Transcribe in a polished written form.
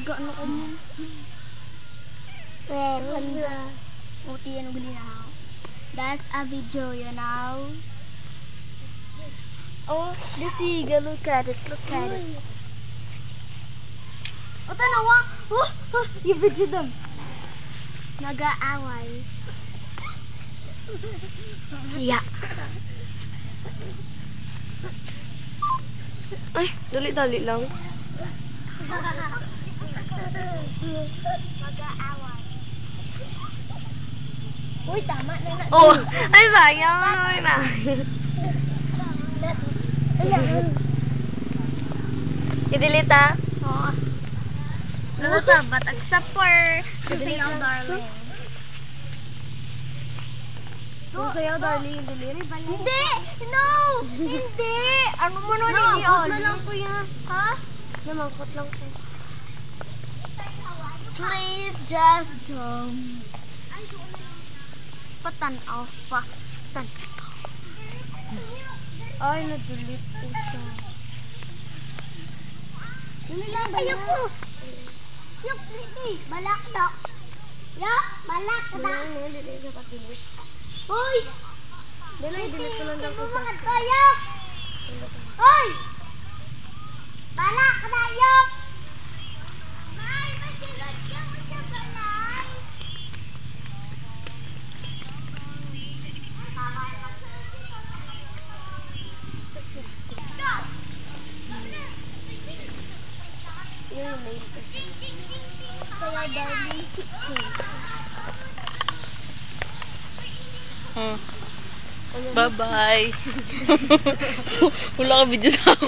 Gano ko mo? That's a video, you know. Oh, the seagull, look at it, look at it. O, tanawa! Oh, yung video dam. Nag-aaway. Yeah. Ay, dali-dali lang. Mag-aaway. Uy, tama na na. Oh, ay sayang naman na. I-delete ah. Oo. But except for Sayaw Darling. Sayaw darling, delete. Hindi! No! Hindi! Ano mo nun hindi all? Namangkot lang ko yan. Ha? Namangkot lang ko. Please just don't. Patanaw pa. Ay, na-delete ko siya. Ayok mo! Yok, hindi. Balak na. Yok, balak na. Hindi siya pa-delete. Hoy! Delete ko lang daw ko Mga siya. kayok! Hoy! Balak na, yok! May masilad ka mo sa balay. Yung mail ko. Kaya darling. Bye-bye. Wala ka video sa ako.